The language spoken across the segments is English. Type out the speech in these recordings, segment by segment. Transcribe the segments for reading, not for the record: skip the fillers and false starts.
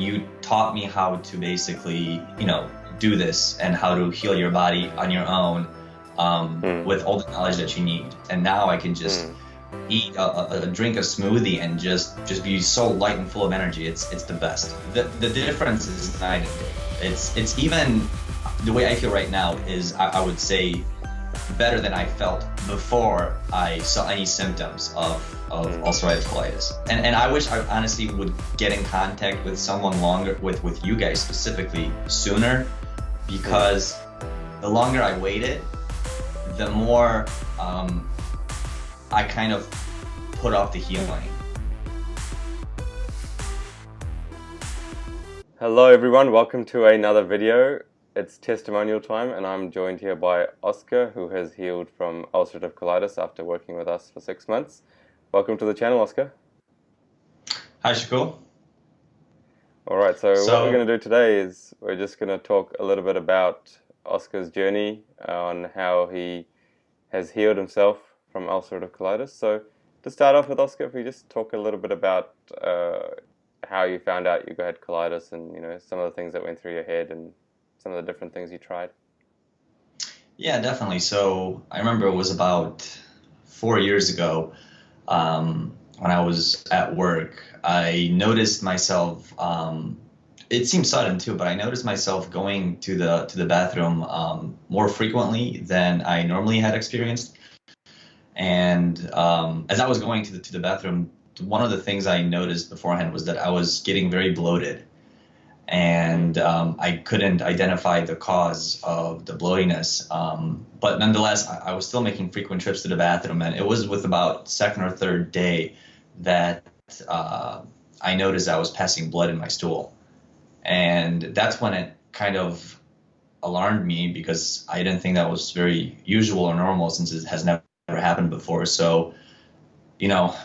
you taught me how to basically, do this and how to heal your body on your own with all the knowledge that you need. And now I can just eat drink a smoothie and just be so light and full of energy. It's the best. The difference is night and day. It's even the way I feel right now is I would say better than I felt before I saw any symptoms of ulcerative colitis. And I wish I honestly would get in contact with someone longer, with you guys specifically, sooner, because the longer I waited, the more I kind of put off the healing. Hello everyone, welcome to another video. It's testimonial time, and I'm joined here by Oskar, who has healed from ulcerative colitis after working with us for 6 months. Welcome to the channel, Oskar. Hi, Shakur. Alright, so what we're going to do today is we're just going to talk a little bit about Oskar's journey on how he has healed himself from ulcerative colitis. So to start off with, Oskar, if we just talk a little bit about how you found out you had colitis and some of the things that went through your head and some of the different things you tried. Yeah, definitely. So I remember it was about 4 years ago when I was at work. I noticed myself, it seemed sudden too, but I noticed myself going to the bathroom more frequently than I normally had experienced. And as I was going to the bathroom, one of the things I noticed beforehand was that I was getting very bloated. And I couldn't identify the cause of the bloatiness. But nonetheless, I was still making frequent trips to the bathroom. And it was with about second or third day that I noticed I was passing blood in my stool. And that's when it kind of alarmed me, because I didn't think that was very usual or normal, since it has never happened before. So,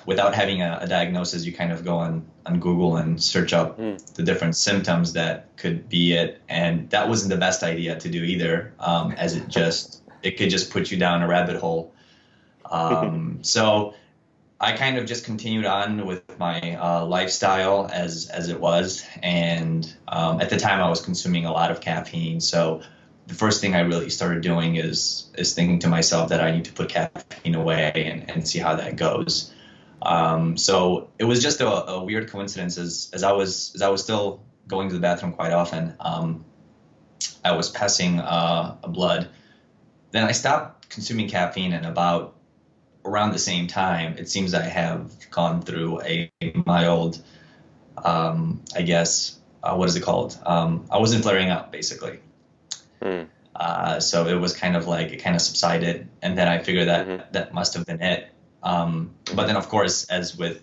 without having a diagnosis, you kind of go on Google and search up the different symptoms that could be it. And that wasn't the best idea to do either, as it could just put you down a rabbit hole. So I kind of just continued on with my lifestyle as it was. And at the time I was consuming a lot of caffeine. So the first thing I really started doing is thinking to myself that I need to put caffeine away and see how that goes. So it was just a weird coincidence. As I was still going to the bathroom quite often, I was passing blood. Then I stopped consuming caffeine, and around the same time, it seems I have gone through a mild, I guess, what is it called? I wasn't flaring up, basically. So it was kind of like, it kind of subsided, and then I figured that must have been it. But then, of course, as with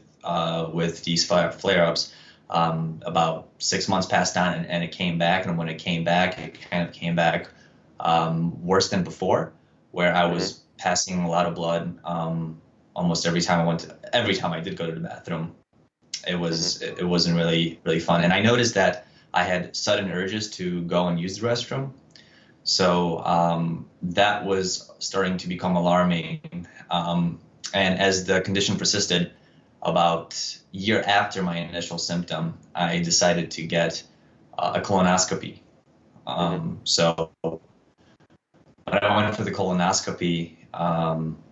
these flare-ups, about 6 months passed on, and it came back. And when it came back, it kind of came back worse than before, where I was passing a lot of blood almost every time I did go to the bathroom. It wasn't really fun, and I noticed that I had sudden urges to go and use the restroom. So that was starting to become alarming. And as the condition persisted, about a year after my initial symptom, I decided to get a colonoscopy. So when I went for the colonoscopy,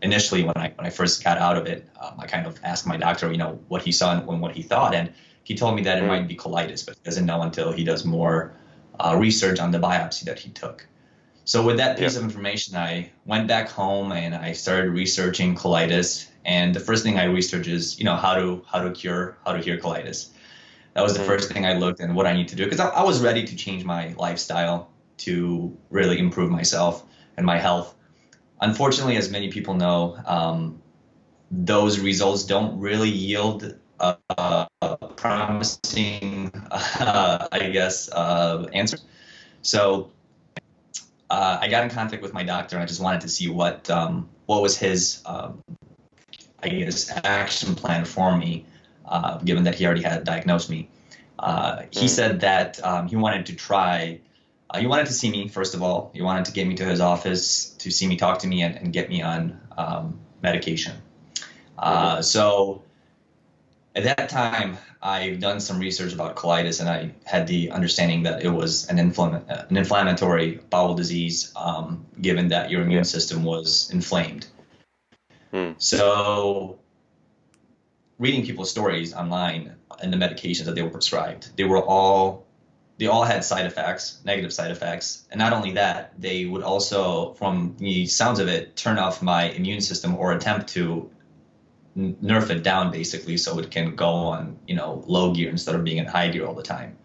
initially when I first got out of it, I kind of asked my doctor, what he saw and what he thought. And he told me that it might be colitis, but he doesn't know until he does more research on the biopsy that he took. So with that piece of information, I went back home and I started researching colitis. And the first thing I researched is, how to cure colitis. That was the first thing I looked and what I need to do, because I was ready to change my lifestyle to really improve myself and my health. Unfortunately, as many people know, those results don't really yield promising, answers. So I got in contact with my doctor, and I just wanted to see what was his, action plan for me, given that he already had diagnosed me. He said that he wanted to see me, first of all. He wanted to get me to his office to see me, talk to me, and get me on medication. So At that time, I've done some research about colitis, and I had the understanding that it was an inflammatory bowel disease, given that your immune system was inflamed. So, reading people's stories online and the medications that they were prescribed, they all had side effects, negative side effects. And not only that, they would also, from the sounds of it, turn off my immune system or attempt to nerf it down, basically, so it can go on, low gear instead of being in high gear all the time.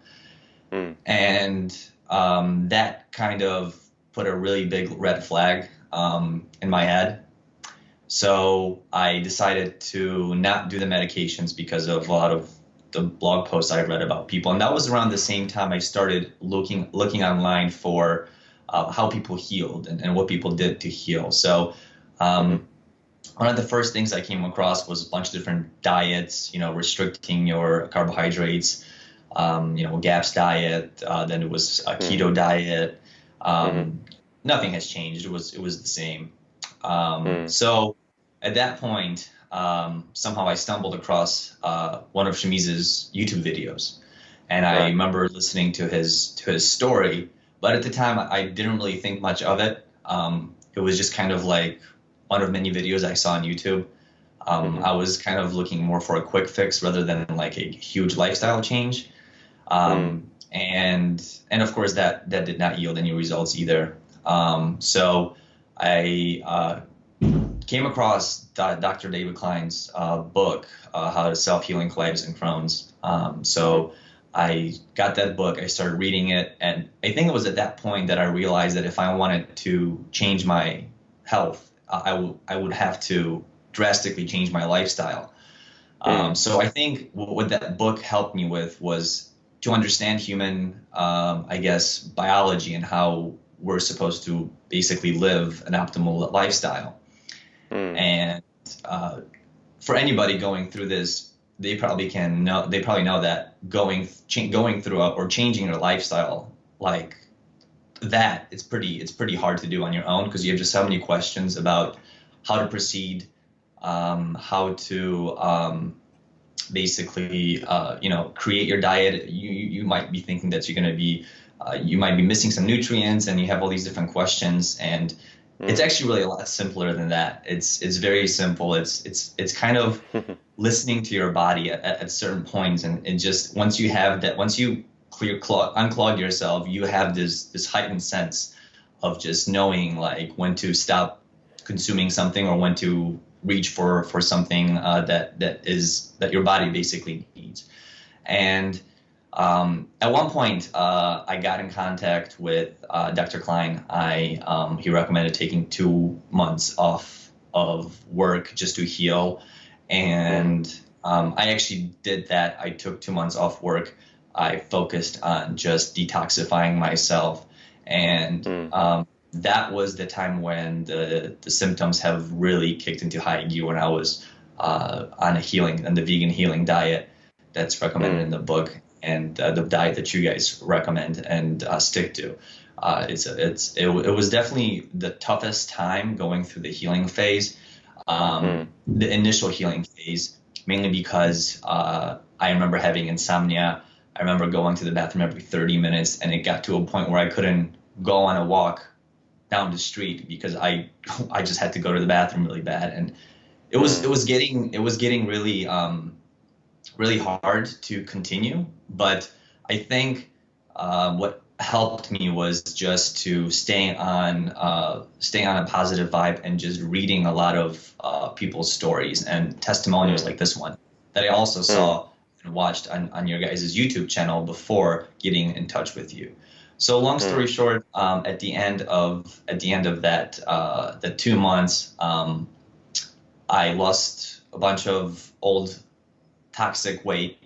And that kind of put a really big red flag in my head. So I decided to not do the medications because of a lot of the blog posts I read about people. And that was around the same time I started looking online for how people healed and what people did to heal. So one of the first things I came across was a bunch of different diets, restricting your carbohydrates, GAPS diet, then it was a keto diet. Nothing has changed. It was the same. So at that point, somehow I stumbled across one of Shamize's YouTube videos, and I remember listening to his story. But at the time, I didn't really think much of it. It was just kind of like one of many videos I saw on YouTube. I was kind of looking more for a quick fix rather than like a huge lifestyle change. And of course that did not yield any results either. So I came across Dr. David Klein's book, How to Self-Healing Colitis and Crohn's. So I got that book, I started reading it, and I think it was at that point that I realized that if I wanted to change my health, I would have to drastically change my lifestyle. So I think what that book helped me with was to understand human, biology and how we're supposed to basically live an optimal lifestyle. And for anybody going through this, they probably know that going through or changing your lifestyle like that, it's pretty hard to do on your own, because you have just so many questions about how to proceed, how to basically create your diet. You might be thinking that you're going to be you might be missing some nutrients, and you have all these different questions, and it's actually really a lot simpler than that. It's very simple. It's kind of listening to your body at certain points, and just once you unclog yourself, you have this heightened sense of just knowing like when to stop consuming something or when to reach for something that your body basically needs. And at one point, I got in contact with Dr. Klein. He recommended taking 2 months off of work just to heal, and I actually did that. I took 2 months off work. I focused on just detoxifying myself, and that was the time when the symptoms have really kicked into high gear, when I was on the vegan healing diet that's recommended in the book, and the diet that you guys recommend and stick to. It was definitely the toughest time going through the healing phase, the initial healing phase, mainly because I remember having insomnia. I remember going to the bathroom every 30 minutes, and it got to a point where I couldn't go on a walk down the street because I just had to go to the bathroom really bad, and it was getting really really hard to continue. But I think what helped me was just to stay on a positive vibe and just reading a lot of people's stories and testimonials like this one that I also saw and watched on your guys' YouTube channel before getting in touch with you. So long story short, at the end of that the 2 months, I lost a bunch of old toxic weight,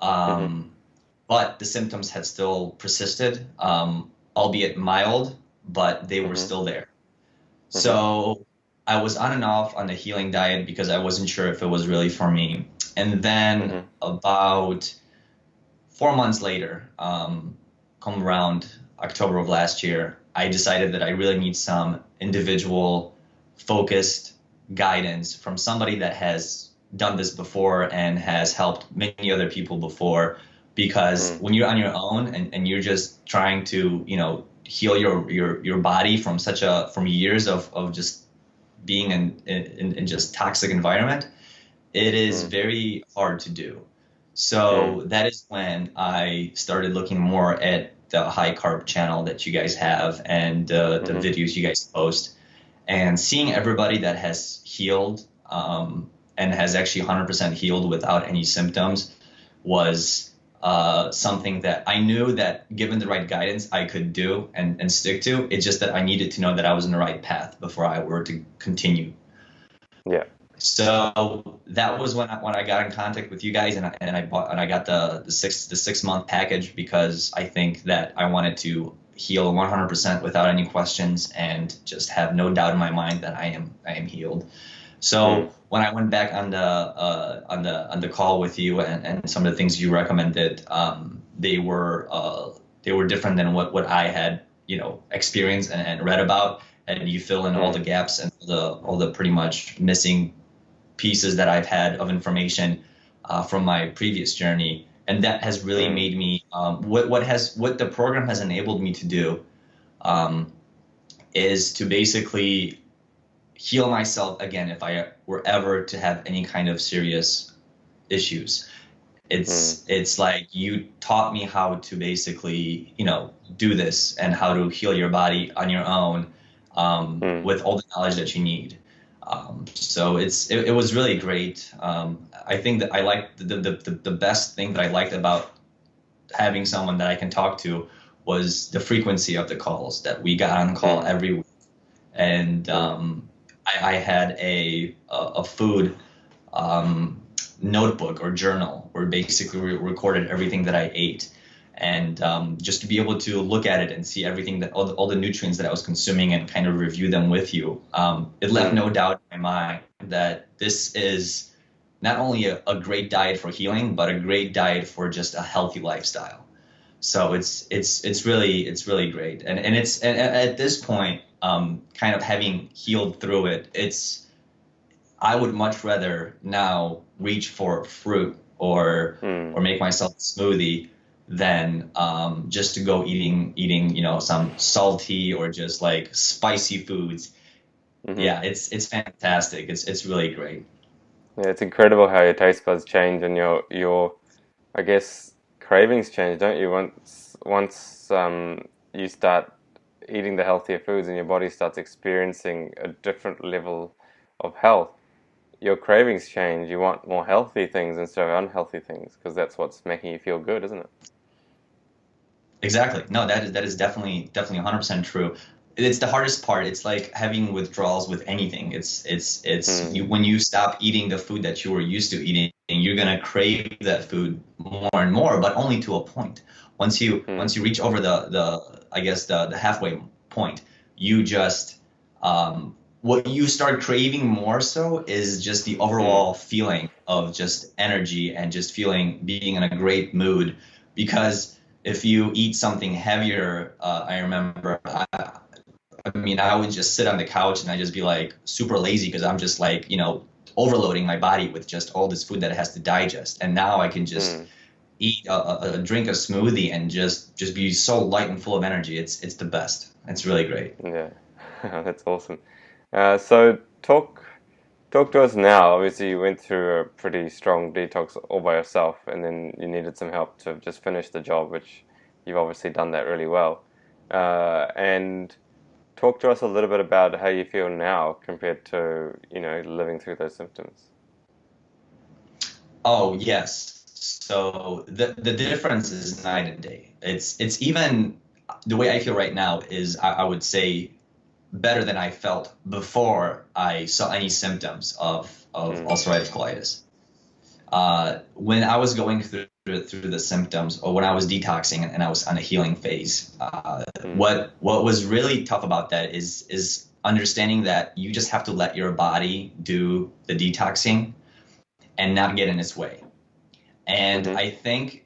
but the symptoms had still persisted, albeit mild, but they were still there. So I was on and off on the healing diet because I wasn't sure if it was really for me. And then about 4 months later, come around October of last year, I decided that I really need some individual focused guidance from somebody that has done this before and has helped many other people before, because when you're on your own and you're just trying to, you know, heal your body from from years of just being in just toxic environment, it is very hard to do. So that is when I started looking more at the high carb channel that you guys have and the videos you guys post, and seeing everybody that has healed and has actually 100% healed without any symptoms was something that I knew that given the right guidance I could do and stick to. It's just that I needed to know that I was in the right path before I were to continue. Yeah. So that was when I got in contact with you guys, and I got the 6 month package, because I think that I wanted to heal 100% without any questions and just have no doubt in my mind that I am healed. So when I went back on the call with you and some of the things you recommended, they were different than what I had, you know, experienced and read about, and you fill in all the gaps and all the pretty much missing pieces that I've had of information from my previous journey, and that has really made me what the program has enabled me to do is to basically heal myself again if I were ever to have any kind of serious issues. It's like you taught me how to basically, you know, do this and how to heal your body on your own with all the knowledge that you need. So it was really great. I think that I liked the best thing that I liked about having someone that I can talk to was the frequency of the calls, that we got on call every week. And I had a food notebook or journal where basically we recorded everything that I ate. And just to be able to look at it and see everything that all the nutrients that I was consuming and kind of review them with you, it left no doubt in my mind that this is not only a great diet for healing, but a great diet for just a healthy lifestyle. So it's really great. And at this point, kind of having healed through it, I would much rather now reach for fruit or make myself a smoothie than just to go eating, you know, some salty or just like spicy foods. Yeah, it's fantastic. It's really great. Yeah, it's incredible how your taste buds change and your I guess cravings change, don't you? Once you start eating the healthier foods and your body starts experiencing a different level of health, your cravings change. You want more healthy things instead of unhealthy things, because that's what's making you feel good, isn't it? Exactly. No, that is definitely 100% true. It's the hardest part. It's like having withdrawals with anything. When you stop eating the food that you were used to eating, you're gonna crave that food more and more, but only to a point. Once you reach over the halfway point, you just what you start craving more so is just the overall feeling of just energy and just being in a great mood. Because if you eat something heavier, I remember, I would just sit on the couch and I'd just be like super lazy because I'm just like, you know, overloading my body with just all this food that it has to digest. And now I can just eat drink a smoothie and just be so light and full of energy. It's the best. It's really great. Yeah, that's awesome. So talk to us now. Obviously, you went through a pretty strong detox all by yourself, and then you needed some help to just finish the job, which you've obviously done that really well. And talk to us a little bit about how you feel now compared to, you know, living through those symptoms. Oh, yes. So the difference is night and day. It's even the way I feel right now is I would say better than I felt before I saw any symptoms of ulcerative colitis. When I was going through the symptoms, or when I was detoxing and I was on a healing phase, what was really tough about that is understanding that you just have to let your body do the detoxing and not get in its way. And I think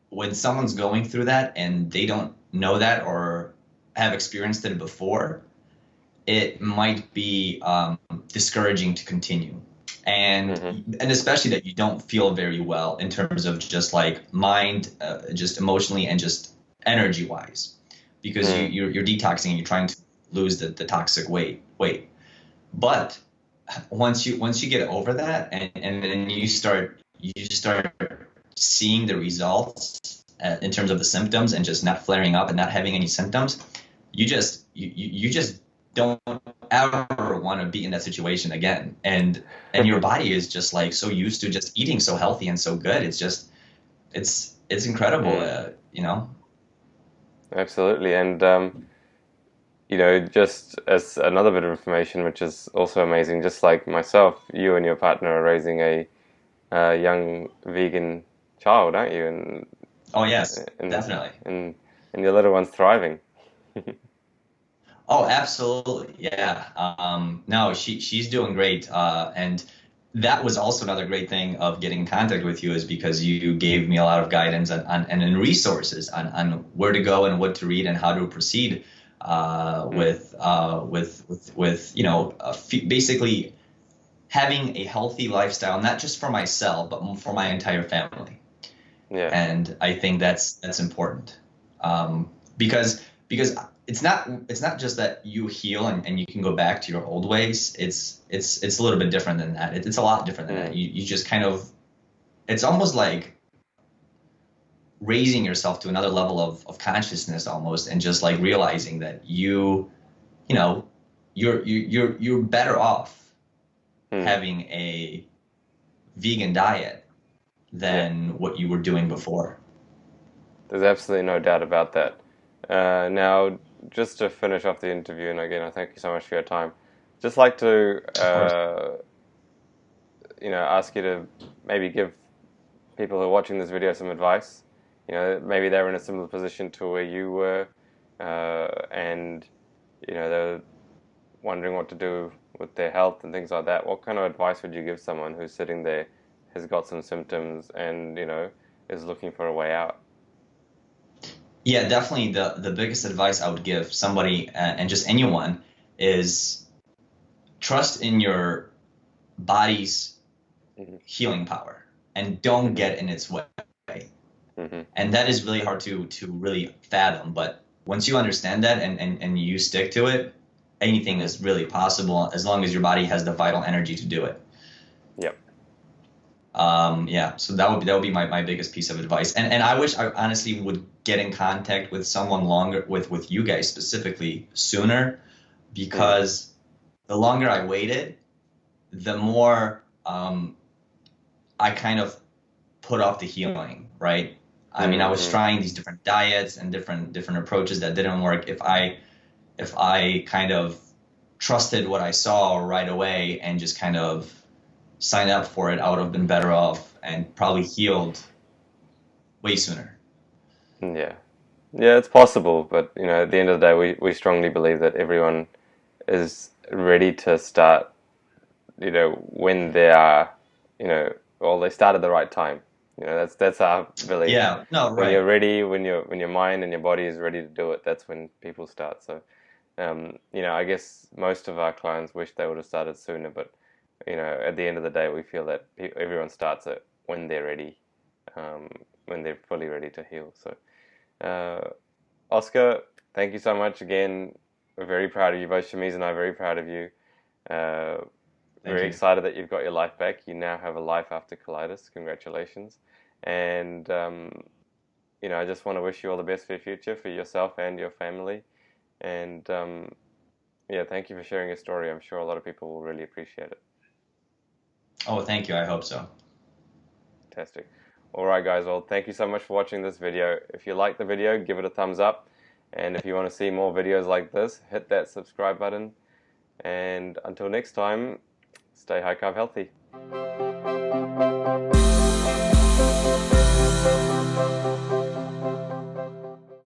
when someone's going through that and they don't know that or have experienced it before, it might be discouraging to continue. and especially that you don't feel very well in terms of just like mind, just emotionally and just energy wise, because you're detoxing and you're trying to lose the toxic weight. But once you get over that, and then you start seeing the results in terms of the symptoms and just not flaring up and not having any symptoms, you just don't ever want to be in that situation again. And your body is just like so used to just eating so healthy and so good. It's incredible, you know. Absolutely. And you know, just as another bit of information, which is also amazing, just like myself, you and your partner are raising a young vegan child, aren't you? Oh yes, definitely. And your little one's thriving. Oh, absolutely. Yeah. No, she's doing great. And that was also another great thing of getting in contact with you, is because you gave me a lot of guidance and resources on where to go and what to read and how to proceed with basically having a healthy lifestyle, not just for myself, but for my entire family. Yeah. And I think that's important, because it's not just that you heal and you can go back to your old ways. It's a little bit different than that. It's a lot different than that. You just kind of, it's almost like raising yourself to another level of consciousness almost, and just like realizing that you're better off having a vegan diet than what you were doing before. There's absolutely no doubt about that. Now, just to finish off the interview, and again, I thank you so much for your time. Just like to, ask you to maybe give people who are watching this video some advice. You know, maybe they're in a similar position to where you were, and they're wondering what to do with their health and things like that. What kind of advice would you give someone who's sitting there, has got some symptoms, and is looking for a way out? Yeah, definitely. The biggest advice I would give somebody, and just anyone, is trust in your body's healing power and don't get in its way. And that is really hard to really fathom. But once you understand that and you stick to it, anything is really possible as long as your body has the vital energy to do it. Yep. Yeah, so that would be my biggest piece of advice. And I wish I honestly would get in contact with someone longer, with you guys specifically, sooner, because the longer I waited, the more I kind of put off the healing, right? I mean, I was trying these different diets and different approaches that didn't work. If I kind of trusted what I saw right away and just kind of signed up for it, I would have been better off and probably healed way sooner. Yeah. Yeah, it's possible, but at the end of the day, we strongly believe that everyone is ready to start, when they are, well, they start at the right time. That's our belief. Yeah, no, right. When you're ready, when your mind and your body is ready to do it, that's when people start. So, I guess most of our clients wish they would have started sooner, but at the end of the day, we feel that everyone starts it when they're ready, when they're fully ready to heal. So, Oskar, thank you so much again. We're very proud of you. Both Shamiz and I are very proud of you. Very excited that you've got your life back. You now have a life after colitis. Congratulations. And, I just want to wish you all the best for your future, for yourself and your family. And, thank you for sharing your story. I'm sure a lot of people will really appreciate it. Oh, thank you. I hope so. Fantastic. All right, guys. Well, thank you so much for watching this video. If you like the video, give it a thumbs up. And if you want to see more videos like this, hit that subscribe button. And until next time, stay high carb healthy.